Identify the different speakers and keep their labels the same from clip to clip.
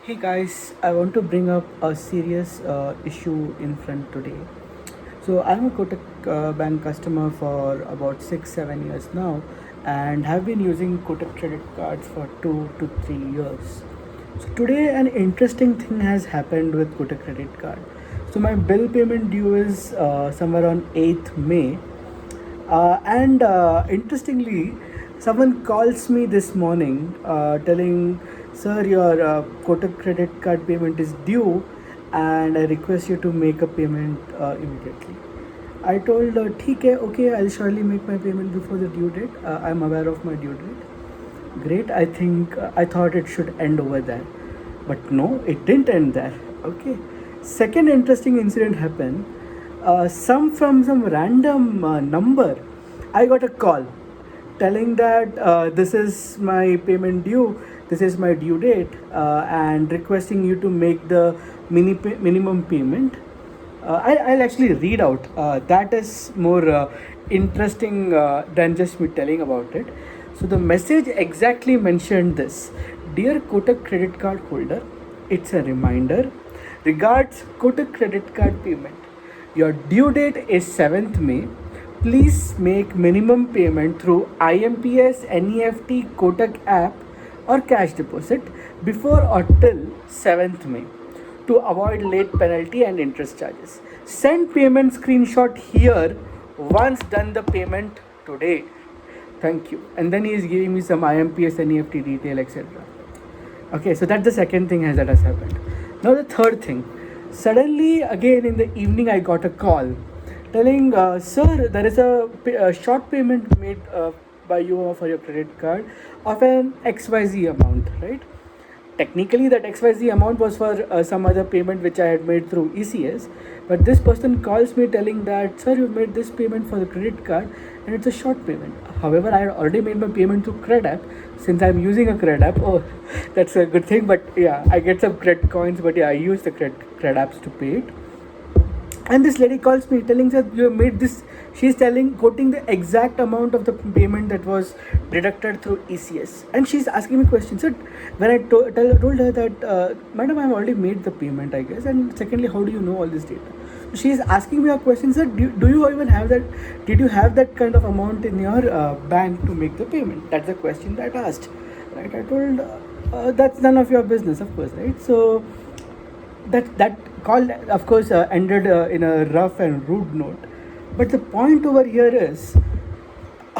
Speaker 1: Hey guys, I want to bring up a serious issue in front today. So I'm a Kotak Bank customer for about 6-7 years now, and have been using Kotak credit cards for 2 to 3 years. So today an interesting thing has happened with Kotak credit card. So my bill payment due is somewhere on 8th May, and interestingly, someone calls me this morning telling, "Sir, your Kotak credit card payment is due, and I request you to make a payment immediately." I told, "ठीक है, okay, I'll surely make my payment before the due date. I'm aware of my due date." Great. I thought it should end over there, but no, it didn't end there. Okay. Second interesting incident happened. Some random number. I got a call telling that this is my payment due, this is my due date, and requesting you to make the minimum payment. I'll actually read out. That is more interesting than just me telling about it. So the message exactly mentioned this: Dear Kotak credit card holder, it's a reminder. Regards Kotak credit card payment. Your due date is 7th May. Please make minimum payment through IMPS, NEFT, Kotak app, or cash deposit before or till 7th May to avoid late penalty and interest charges. Send payment screenshot here once done the payment today. Thank you. And then he is giving me some IMPS, NEFT detail, etc. Okay, so that's the second thing that has happened. Now the third thing. Suddenly, again in the evening, I got a call telling, "Sir, there is a short payment made by you for your credit card of an XYZ amount, right?" Technically, that XYZ amount was for some other payment which I had made through ECS, but this person calls me telling that, "Sir, you've made this payment for the credit card and it's a short payment." However, I had already made my payment through Cred app since I'm using a Cred app. Oh, that's a good thing, but yeah, I get some Cred coins, but yeah, I use the Cred apps to pay it. And this lady calls me telling that you have made this. She's quoting the exact amount of the payment that was deducted through ECS, and she's asking me questions. So when I told her that, "Madam, I've already made the payment, I guess, and secondly, how do you know all this data?" She's asking me a question. Sir, do you even have that? Did you have that kind of amount in your bank to make the payment? That's the question that I asked. Right? I told, "That's none of your business, of course, right?" So that call, of course, ended in a rough and rude note. But the point over here is,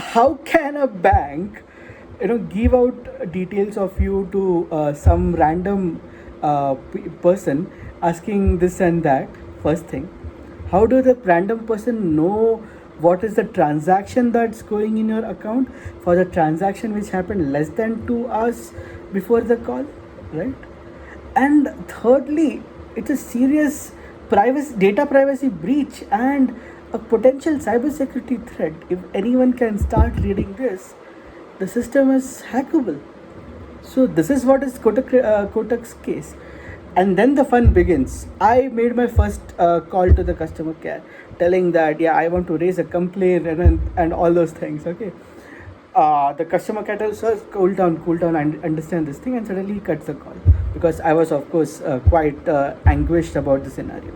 Speaker 1: how can a bank, give out details of you to some random person asking this and that? First thing, how do the random person know what is the transaction that's going in your account for the transaction which happened less than 2 hours before the call, right? And thirdly, it's a serious data privacy breach and a potential cybersecurity threat. If anyone can start reading this, the system is hackable. So this is what is Kotak's case. And then the fun begins. I made my first call to the customer care, telling that, yeah, I want to raise a complaint and all those things. Okay. The customer care tells us, cool down, and understand this thing, and suddenly he cuts the call because I was, of course, quite anguished about the scenario.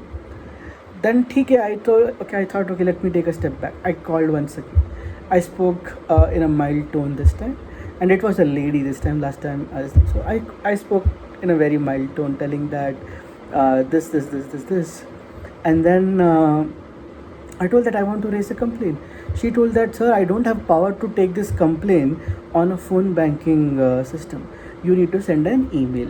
Speaker 1: Then, okay, I thought, okay, let me take a step back. I called once again. I spoke in a mild tone this time, and it was a lady this time. Last time, so I spoke in a very mild tone, telling that this, and then I told that I want to raise a complaint. She told that, "Sir, I don't have power to take this complaint on a phone banking system. You need to send an email."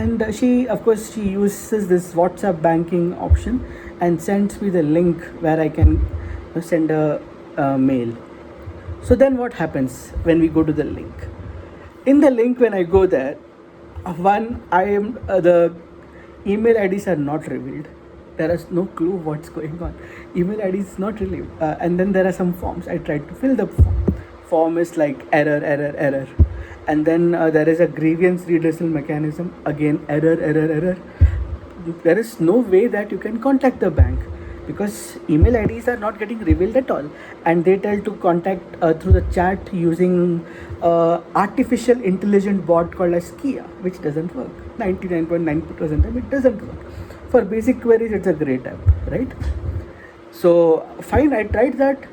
Speaker 1: And she, of course, she uses this WhatsApp banking option and sends me the link where I can send a mail. So then what happens when we go to the link? In the link, when I go there, the email IDs are not revealed. There is no clue what's going on. Email ID is not revealed. And then there are some forms. I tried to fill the form. Form is like error. And then there is a grievance redressal mechanism. Again, error. There is no way that you can contact the bank. because email IDs are not getting revealed at all, and they tell to contact through the chat using artificial intelligent bot called as Kia, which doesn't work. 99.9% time it doesn't work. For basic queries, it's a great app, right? So fine, I tried that.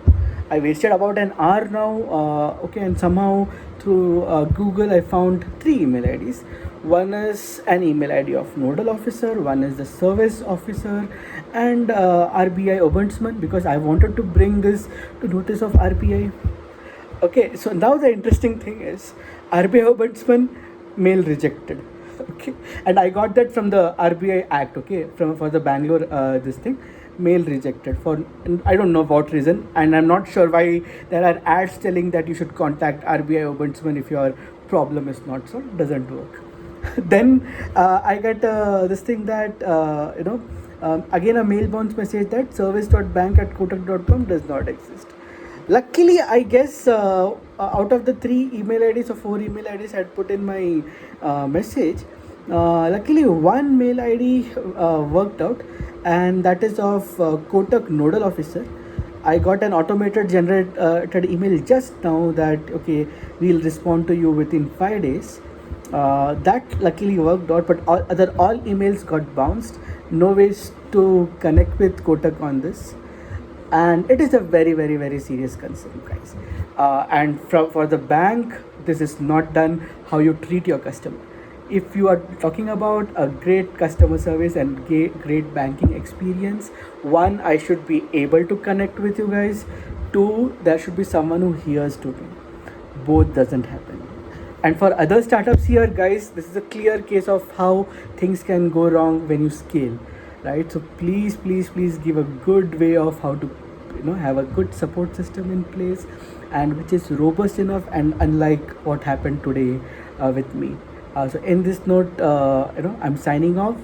Speaker 1: I wasted about an hour now. Okay, and somehow through Google I found three email IDs. One is an email ID of nodal officer, one is the service officer, and RBI ombudsman, because I wanted to bring this to notice of RBI. Okay, so now the interesting thing is RBI ombudsman, mail rejected. Okay, and I got that from the RBI Act. Okay, from for the Bangalore this thing, mail rejected for I don't know what reason, and I'm not sure why there are ads telling that you should contact RBI ombudsman if your problem is not solved. Doesn't work. Then I get this thing that again a mail bounce message that service.bank@kotak.com does not exist. Luckily, I guess out of the three email IDs or four email IDs I had put in my message, luckily one mail ID worked out, and that is of Kotak nodal officer. I got an automated generated email just now that okay, we'll respond to you within 5 days. That luckily worked out, but all emails got bounced. No ways to connect with Kotak on this, and it is a very very very serious concern, guys. And for the bank, this is not done how you treat your customer. If you are talking about a great customer service and great banking experience, one, I should be able to connect with you guys. Two, there should be someone who hears to me. Both doesn't happen. And for other startups here, guys, this is a clear case of how things can go wrong when you scale, right? So please please please give a good way of how to have a good support system in place, and which is robust enough, and unlike what happened today with me. So in this note, I'm signing off.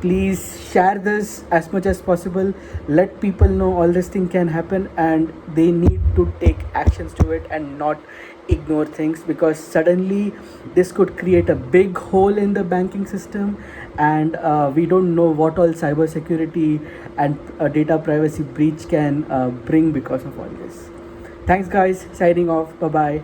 Speaker 1: Please share this as much as possible. Let people know all this thing can happen, and they need to take actions to it and not ignore things, because suddenly this could create a big hole in the banking system, and we don't know what all cybersecurity and data privacy breach can bring because of all this. Thanks, guys. Signing off. Bye bye.